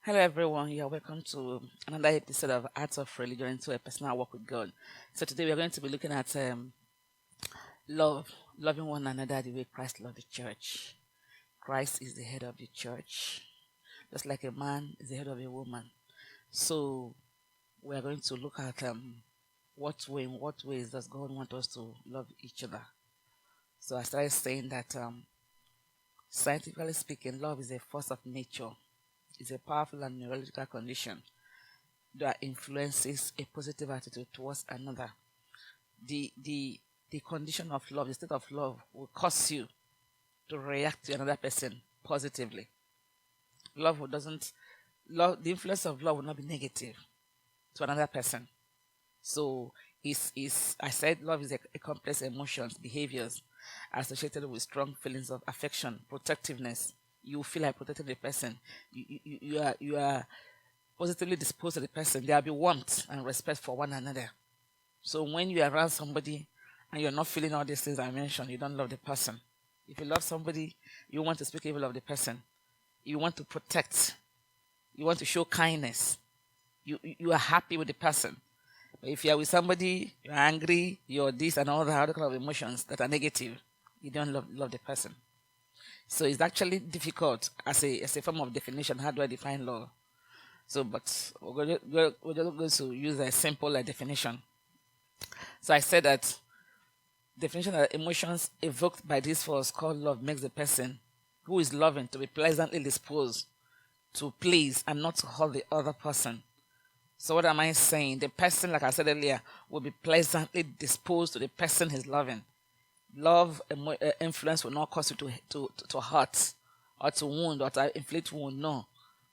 Hello, everyone. You are welcome to another episode of Arts of Religion into a Personal Walk with God. So today we are going to be looking at loving one another the way Christ loved the church. Christ is the head of the church, just like a man is the head of a woman. So we are going to look at in what ways does God want us to love each other. So I started saying that scientifically speaking, love is a force of nature. It's a powerful and neurological condition that influences a positive attitude towards another. The condition of love, the state of love, will cause you to react to another person positively. The influence of love will not be negative to another person. So is I said love is a complex emotions, behaviors associated with strong feelings of affection, protectiveness. You feel like protecting the person. You are positively disposed to the person. There will be warmth and respect for one another. So when you're around somebody and you're not feeling all these things I mentioned, you don't love the person. If you love somebody, you want to speak evil of the person. You want to protect. You want to show kindness. You are happy with the person. But if you're with somebody, you're angry, you're this and all the other kind of emotions that are negative, you don't love the person. So it's actually difficult as a form of definition. How do I define love? So, but we're just going to use a simple definition. So I said that definition of emotions evoked by this force called love makes the person who is loving to be pleasantly disposed to please and not to hurt the other person. So what am I saying? The person, like I said earlier, will be pleasantly disposed to the person he's loving. Love influence will not cause you to hurt or to wound or to inflict wound. No.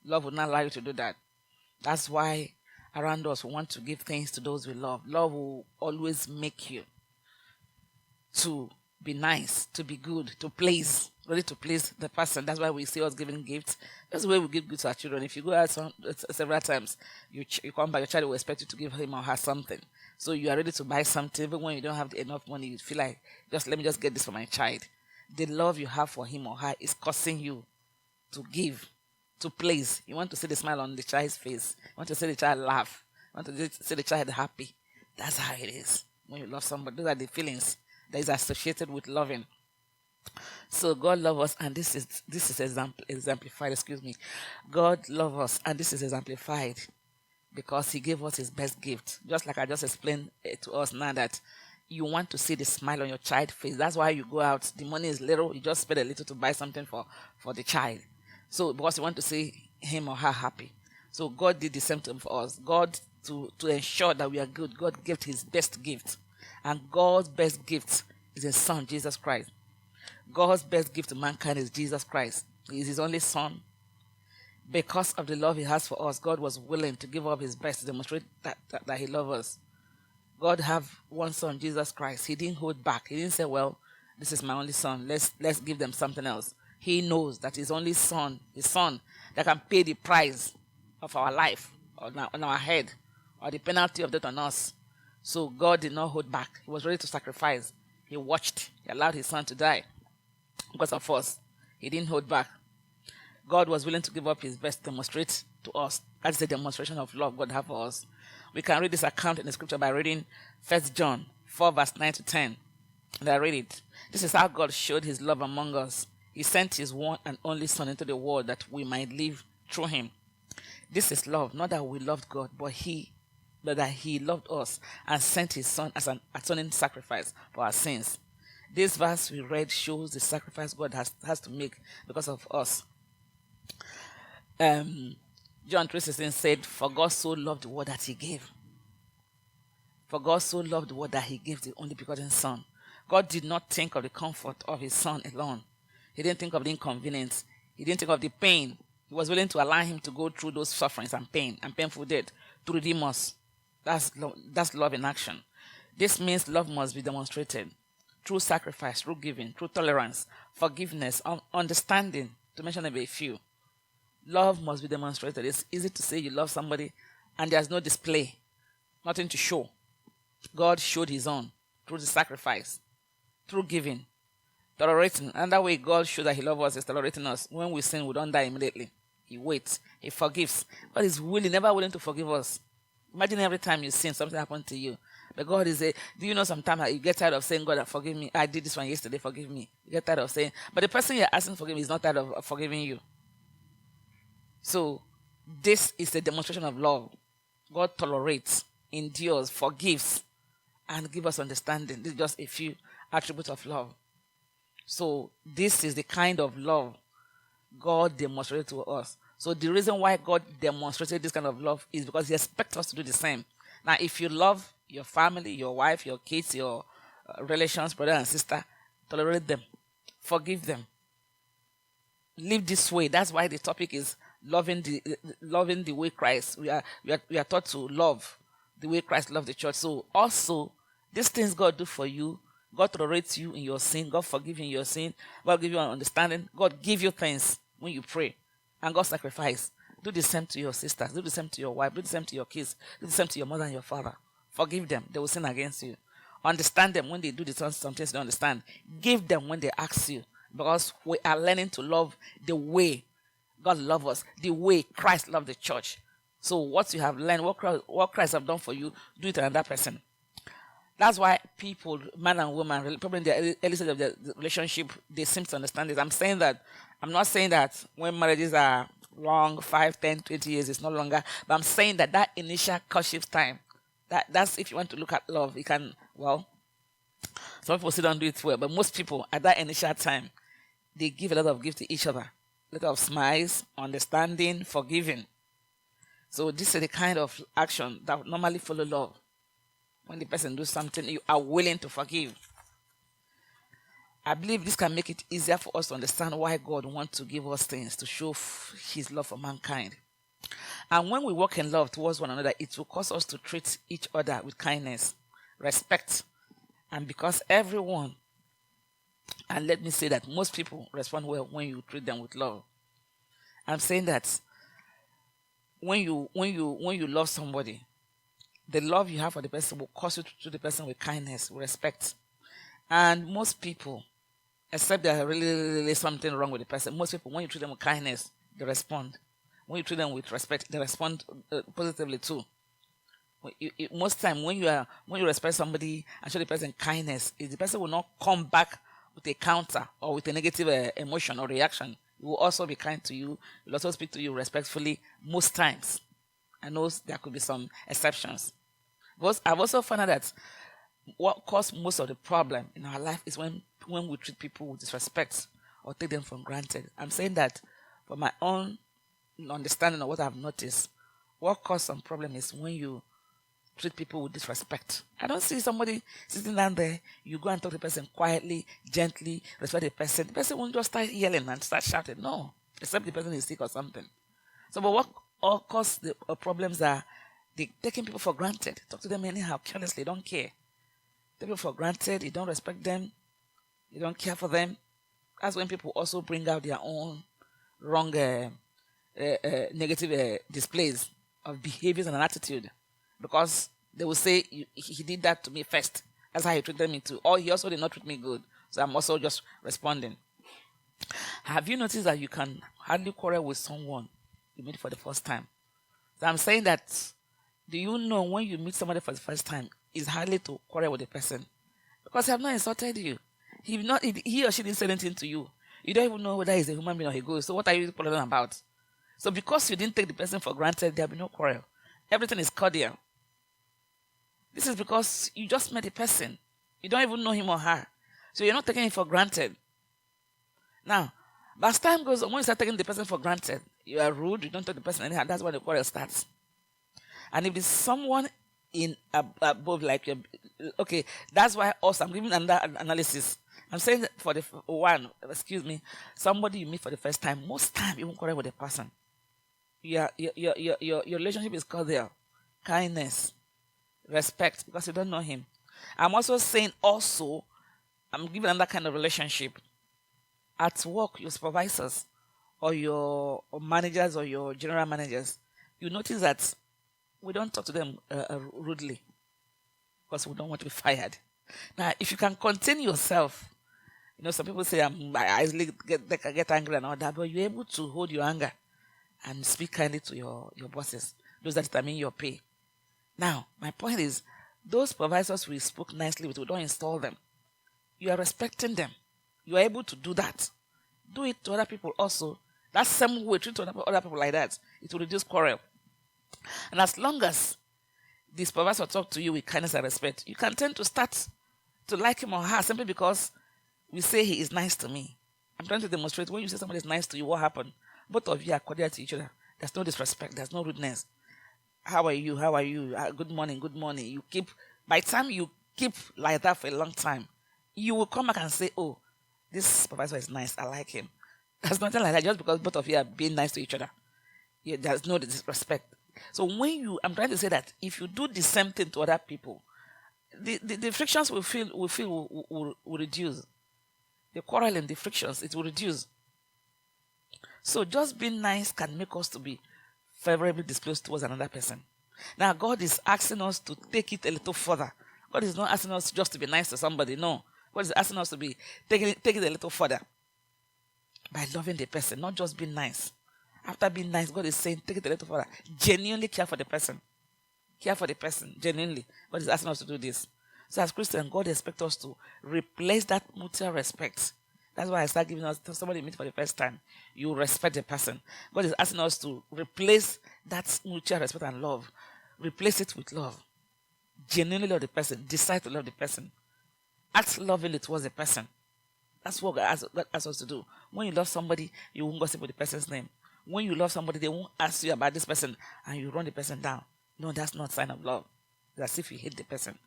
Love will not allow you to do that. That's why around us we want to give things to those we love. Love will always make you to be nice, to be good, to please, ready to please the person. That's why we see us giving gifts. That's the way we give gifts to our children. If you go out several times, you come back, your child will expect you to give him or her something. So you are ready to buy something, even when you don't have enough money. You feel like, let me just get this for my child. The love you have for him or her is causing you to give, to please. You want to see the smile on the child's face. You want to see the child laugh. You want to see the child happy. That's how it is when you love somebody. Those are the feelings that is associated with loving. So God loves us, and this is exemplified. God loves us, and this is exemplified because He gave us His best gift. Just like I just explained to us now that you want to see the smile on your child's face. That's why you go out. The money is little. You just spend a little to buy something for the child. So because you want to see him or her happy. So God did the same thing for us. God, to ensure that we are good, God gave His best gift. And God's best gift is His Son, Jesus Christ. God's best gift to mankind is Jesus Christ. He is His only Son. Because of the love He has for us, God was willing to give up His best to demonstrate that He loves us. God have one Son, Jesus Christ. He didn't hold back. He didn't say, well, this is my only son. Let's give them something else. He knows that His only Son, His Son, that can pay the price of our life on our head, or the penalty of death on us. So God did not hold back. He was ready to sacrifice. He watched. He allowed His Son to die because of us. He didn't hold back. God was willing to give up His best to demonstrate to us. That's the demonstration of love God has for us. We can read this account in the scripture by reading 1 John 4 verse 9 to 10. And I read it. This is how God showed His love among us. He sent His one and only Son into the world that we might live through Him. This is love, not that we loved God, but that He loved us and sent His Son as an atoning sacrifice for our sins. This verse we read shows the sacrifice God has to make because of us. John 3:16 said, for God so loved the world that He gave. For God so loved the world that He gave the only begotten Son. God did not think of the comfort of His Son alone. He didn't think of the inconvenience. He didn't think of the pain. He was willing to allow Him to go through those sufferings and pain and painful death to redeem us. That's love in action. This means love must be demonstrated through sacrifice, through giving, through tolerance, forgiveness, understanding, to mention a few. Love must be demonstrated. It's easy to say you love somebody and there's no display, nothing to show. God showed His own through the sacrifice, through giving, tolerating. Another way God showed that He loves us is tolerating us. When we sin, we don't die immediately. He waits. He forgives. God is willing, never willing to forgive us. Imagine every time you sin, something happened to you. But God is a, do you know sometimes you get tired of saying, God, forgive me. I did this one yesterday, forgive me. You get tired of saying, but the person you're asking forgive me is not tired of forgiving you. So this is a demonstration of love. God tolerates, endures, forgives, and gives us understanding. This is just a few attributes of love. So this is the kind of love God demonstrated to us. So the reason why God demonstrated this kind of love is because He expects us to do the same. Now, if you love your family, your wife, your kids, your relations, brother and sister, tolerate them, forgive them, live this way. That's why the topic is loving the way Christ. We are taught to love the way Christ loved the church. So also, these things God do for you. God tolerates you in your sin. God forgive you in your sin. God give you an understanding. God give you things when you pray. And God sacrifice. Do the same to your sisters. Do the same to your wife. Do the same to your kids. Do the same to your mother and your father. Forgive them. They will sin against you. Understand them when they do some things you don't understand. Give them when they ask you. Because we are learning to love the way God loves us. The way Christ loved the church. So what you have learned, what Christ have done for you, do it to another person. That's why people, man and woman, probably in the early stage of the relationship, they seem to understand this. I'm not saying that when marriages are long, 5, 10, 20 years, it's no longer. But I'm saying that initial courtship time, that's if you want to look at love, you can, well, some people still don't do it well, but most people at that initial time, they give a lot of gifts to each other. A lot of smiles, understanding, forgiving. So this is the kind of action that would normally follow love. When the person does something, you are willing to forgive. I believe this can make it easier for us to understand why God wants to give us things to show His love for mankind. And when we walk in love towards one another, it will cause us to treat each other with kindness, respect, and because everyone, and let me say that most people respond well when you treat them with love. I'm saying that when you love somebody, the love you have for the person will cause you to treat the person with kindness, with respect. And most people, except there's really something wrong with the person, most people, when you treat them with kindness, they respond. When you treat them with respect, they respond positively too. Most time, when you respect somebody and show the person kindness, the person will not come back with a counter or with a negative emotion or reaction. He will also be kind to you. He will also speak to you respectfully most times. I know there could be some exceptions. But I've also found out that what causes most of the problem in our life is when we treat people with disrespect or take them for granted. I'm saying that for my own understanding of what I've noticed, what causes some problem is when you treat people with disrespect. I don't see somebody sitting down there, you go and talk to the person quietly, gently, respect the person. The person won't just start yelling and start shouting. No, except the person is sick or something. So, but what all cause the problems are they taking people for granted. Talk to them anyhow, carelessly, don't care. Take people for granted, you don't respect them, you don't care for them. That's when people also bring out their own wrong, negative displays of behaviors and an attitude. Because they will say, he did that to me first. That's how he treated me too. Or he also did not treat me good. So I'm also just responding. Have you noticed that you can hardly quarrel with someone you meet for the first time? So I'm saying that, do you know when you meet somebody for the first time, it's hardly to quarrel with the person? Because they have not insulted you. He or she didn't say anything to you. You don't even know whether he's a human being or a ghost. So what are you quarreling about? So because you didn't take the person for granted, there will be no quarrel. Everything is cordial. This is because you just met the person. You don't even know him or her. So you're not taking it for granted. Now, as time goes on, when you start taking the person for granted, you are rude, you don't take the person anyhow, that's when the quarrel starts. And if it's someone in above, like, okay, that's why also I'm giving another analysis. I'm saying that for the one, somebody you meet for the first time, most time you won't quarrel with the person. Your relationship is cordial, kindness, respect, because you don't know him. I'm also saying I'm giving another kind of relationship. At work, your supervisors or your managers or your general managers, you notice that we don't talk to them rudely because we don't want to be fired. Now, if you can contain yourself, some people say I easily get angry and all that, but you're able to hold your anger and speak kindly to your bosses, those that determine your pay. Now, my point is, those supervisors we spoke nicely with, we don't install them. You are respecting them. You are able to do that. Do it to other people also. That same way, treat other people like that. It will reduce quarrel. And as long as the supervisor talk to you with kindness and respect, you can tend to start to like him or her simply because we say he is nice to me. I'm trying to demonstrate when you say somebody is nice to you, what happened? Both of you are cordial to each other. There's no disrespect. There's no rudeness. How are you? How are you? Good morning. Good morning. You keep, by the time you keep like that for a long time, you will come back and say, oh, this supervisor is nice. I like him. There's nothing like that just because both of you are being nice to each other. There's no disrespect. So I'm trying to say that if you do the same thing to other people, the frictions will reduce. The quarrel and the frictions, it will reduce. So just being nice can make us to be favorably disposed towards another person. Now, God is asking us to take it a little further. God is not asking us just to be nice to somebody. No. God is asking us to be take it a little further by loving the person, not just being nice. After being nice, God is saying, take it a little further. Genuinely care for the person. Care for the person, genuinely. God is asking us to do this. So as Christians, God expects us to replace that mutual respect. That's why I start giving us, somebody meet for the first time, you respect the person. God is asking us to replace that mutual respect and love. Replace it with love. Genuinely love the person. Decide to love the person. Act lovingly towards the person. That's what God asks us to do. When you love somebody, you won't gossip with the person's name. When you love somebody, they won't ask you about this person and you run the person down. No, that's not a sign of love. That's if you hate the person.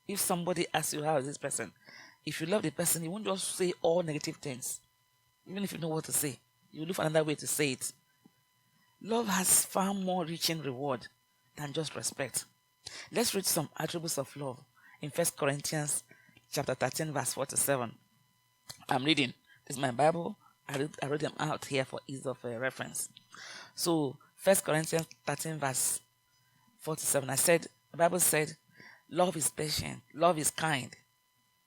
If somebody asks you, how is this person? If you love the person, you won't just say all negative things. Even if you know what to say, you look for another way to say it. Love has far more reaching reward than just respect. Let's read some attributes of love in 1 Corinthians chapter 13, verse 4 to 7. I'm reading. This is my Bible. I read them out here for ease of reference. So, 1 Corinthians 13, verse 4 to 7. The Bible said, love is patient. Love is kind.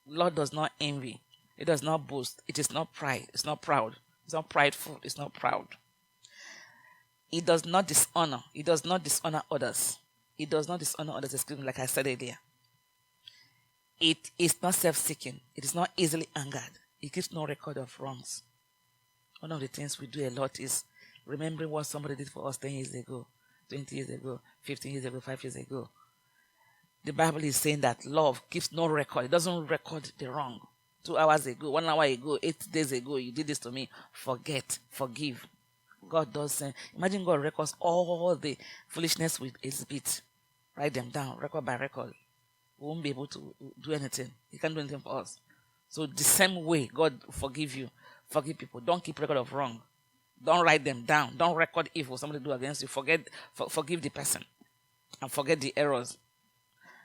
Love does not envy. It does not boast. It is not pride. It's not proud. It's not prideful. It's not proud. It does not dishonor. It does not dishonor others. It does not dishonor others, excuse me, like I said earlier. It is not self-seeking. It is not easily angered. It keeps no record of wrongs. One of the things we do a lot is remembering what somebody did for us 10 years ago, 20 years ago, 15 years ago, 5 years ago. The Bible is saying that love keeps no record. It doesn't record the wrong. 2 hours ago, 1 hour ago, 8 days ago, you did this to me. Forget, forgive. God does say, imagine God records all the foolishness with his bit. Write them down, record by record. We won't be able to do anything. He can't do anything for us. So the same way God forgive you, forgive people. Don't keep record of wrong. Don't write them down. Don't record evil somebody do against you. Forgive the person and forget the errors.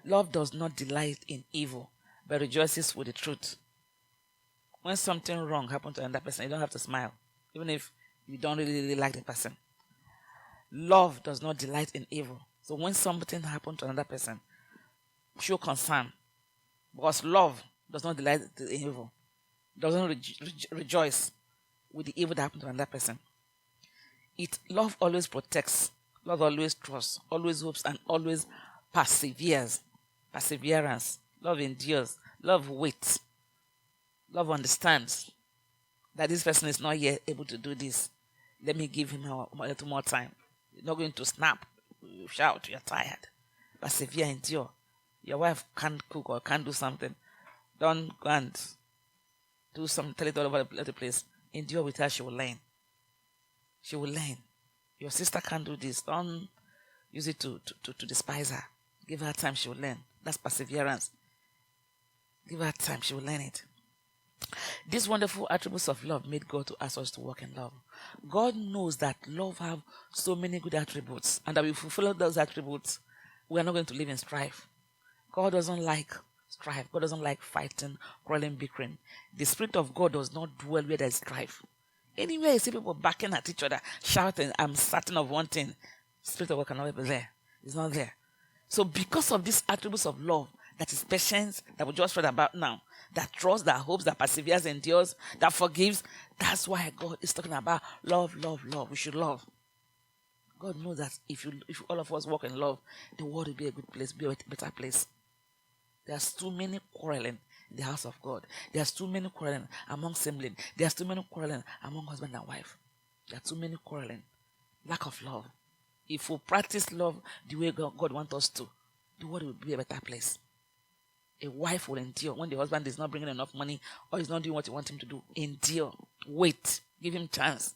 Love does not delight in evil, but rejoices with the truth. When something wrong happens to another person, you don't have to smile, even if you don't really like the person. Love does not delight in evil. So when something happens to another person, show concern. Because love does not delight in evil. Doesn't rejoice with the evil that happened to another person. Love always protects. Love always trusts, always hopes, and always perseveres. Perseverance. Love endures. Love waits. Love understands that this person is not yet able to do this. Let me give him a little more time. You're not going to snap. You shout. You're tired. Persevere, endure. Your wife can't cook or can't do something. Don't go and do something. Tell it all over the place. Endure with her. She will learn. She will learn. Your sister can't do this. Don't use it to despise her. Give her time. She will learn. That's perseverance. Give her time. She will learn it. These wonderful attributes of love made God to ask us to walk in love. God knows that love have so many good attributes, and that we fulfill those attributes, we are not going to live in strife. God doesn't like strife. God doesn't like fighting, quarreling, bickering. The Spirit of God does not dwell where there is strife. Anywhere you see people backing at each other, shouting, I'm certain of one thing, the Spirit of God cannot be there. It's not there. So because of these attributes of love, that is patience, that we just read about now, that trusts, that hopes, that perseveres, endures, that forgives, that's why God is talking about love, love, love. We should love. God knows that if all of us walk in love, the world will be a good place, be a better place. There's too many quarreling in the house of God. There's too many quarreling among siblings. There's too many quarreling among husband and wife. There's too many quarreling. Lack of love. If we practice love the way God wants us to, the world will be a better place. A wife will endure when the husband is not bringing enough money or is not doing what you want him to do. Endure. Wait. Give him chance.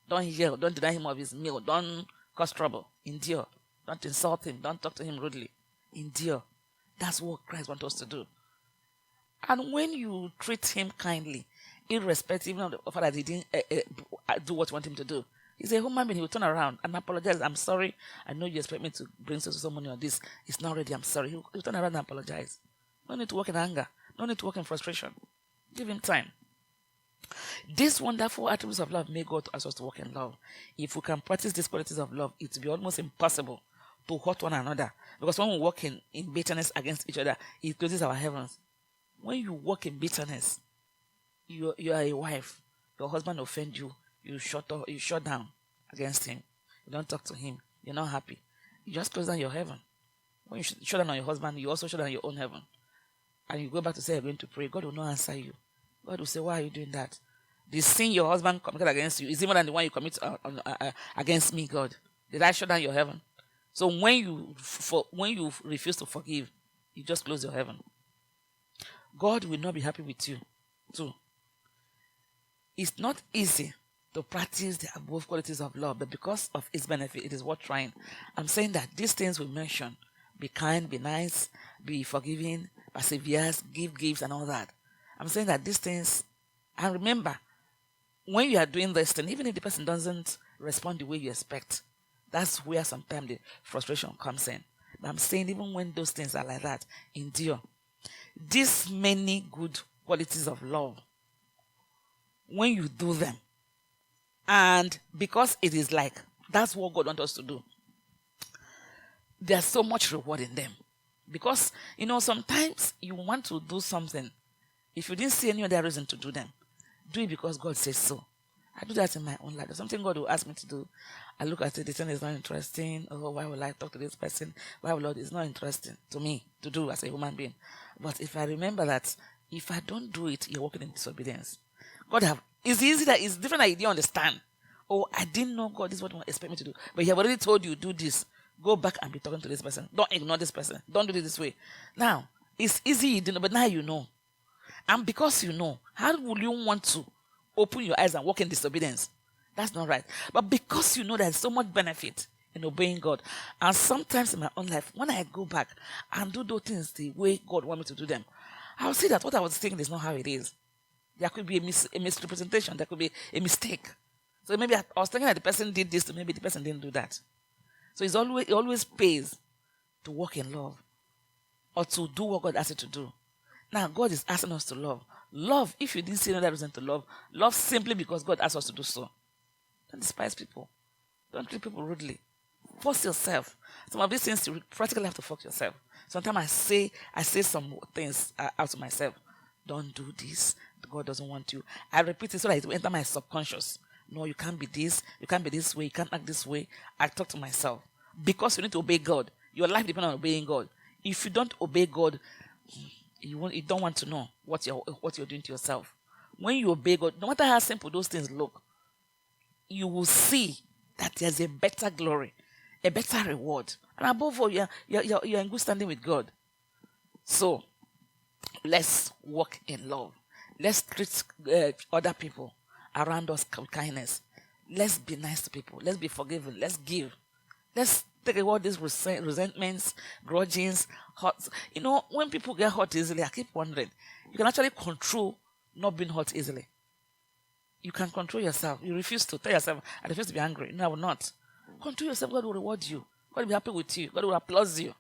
Don't yell. Don't deny him of his meal. Don't cause trouble. Endure. Don't insult him. Don't talk to him rudely. Endure. That's what Christ wants us to do. And when you treat him kindly, irrespective of the fact that he didn't do what you want him to do, he's a human being. He will turn around and apologize. I'm sorry. I know you expect me to bring so money on this. It's not ready. I'm sorry. He'll turn around and apologize. No need to work in anger. No need to work in frustration. Give him time. These wonderful attributes of love may God ask us to walk in love. If we can practice these qualities of love, it will be almost impossible to hurt one another. Because when we walk in bitterness against each other, it closes our heavens. When you walk in bitterness, you are a wife. Your husband offends you. You shut down against him. You don't talk to him. You're not happy. You just close down your heaven. When you shut down on your husband, you also shut down your own heaven. And you go back to say you're going to pray, God will not answer you. God will say, why are you doing that? The sin your husband committed against you is even than the one you commit against me, God. Did I shut down your heaven? So when you refuse to forgive, you just close your heaven. God will not be happy with you, too. It's not easy to practice the above qualities of love, but because of its benefit, it is worth trying. I'm saying that these things we mention, be kind, be nice, be forgiving, persevere, give gifts, and all that. I'm saying that these things, and remember, when you are doing this thing, even if the person doesn't respond the way you expect, that's where sometimes the frustration comes in. But I'm saying even when those things are like that, endure. These many good qualities of love, when you do them, and because it is like, that's what God wants us to do, there's so much reward in them. Because, sometimes you want to do something. If you didn't see any other reason to do them, do it because God says so. I do that in my own life. There's something God will ask me to do. I look at it, the thing is not interesting. Oh, why will I talk to this person? Why will Lord? It's not interesting to me to do as a human being. But if I remember that if I don't do it, you're walking in disobedience. It's easy that it's different that you didn't understand. Oh, I didn't know God, this is what you expect me to do. But He have already told you, do this. Go back and be talking to this person. Don't ignore this person. Don't do it this way. Now, it's easy, you didn't know, but now you know. And because you know, how will you want to open your eyes and walk in disobedience? That's not right. But because you know there's so much benefit in obeying God, and sometimes in my own life, when I go back and do those things the way God wants me to do them, I'll see that what I was thinking is not how it is. There could be a misrepresentation. There could be a mistake. So maybe I was thinking that the person did this, maybe the person didn't do that. So it always pays to walk in love or to do what God asks you to do. Now, God is asking us to love. Love, if you didn't see another reason to love simply because God asks us to do so. Don't despise people. Don't treat people rudely. Force yourself. Some of these things you practically have to force yourself. Sometimes I say some things out to myself. Don't do this. God doesn't want you. I repeat it so that it will enter my subconscious. No, you can't be this. You can't be this way. You can't act this way. I talk to myself. Because you need to obey God. Your life depends on obeying God. If you don't obey God, you don't want to know what you're doing to yourself. When you obey God, no matter how simple those things look, you will see that there's a better glory, a better reward. And above all, you're in good standing with God. So, let's walk in love. Let's treat other people around us with kindness. Let's be nice to people. Let's be forgiving. Let's give. Let's take away all these resentments, grudges, hurts. When people get hurt easily, I keep wondering, you can actually control not being hurt easily. You can control yourself. You refuse to tell yourself, I refuse to be angry. No, I will not. Control yourself. God will reward you. God will be happy with you. God will applaud you.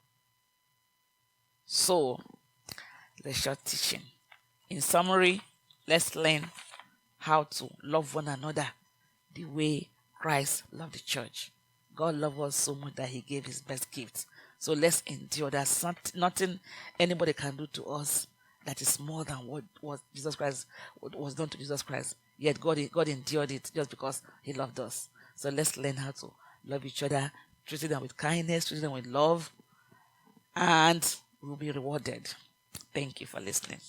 So, the short teaching. In summary, let's learn how to love one another the way Christ loved the church. God loved us so much that He gave His best gift. So let's endure. There's nothing anybody can do to us that is more than what Jesus Christ was done to Jesus Christ. Yet God endured it just because He loved us. So let's learn how to love each other, treating them with kindness, treating them with love, and we'll be rewarded. Thank you for listening.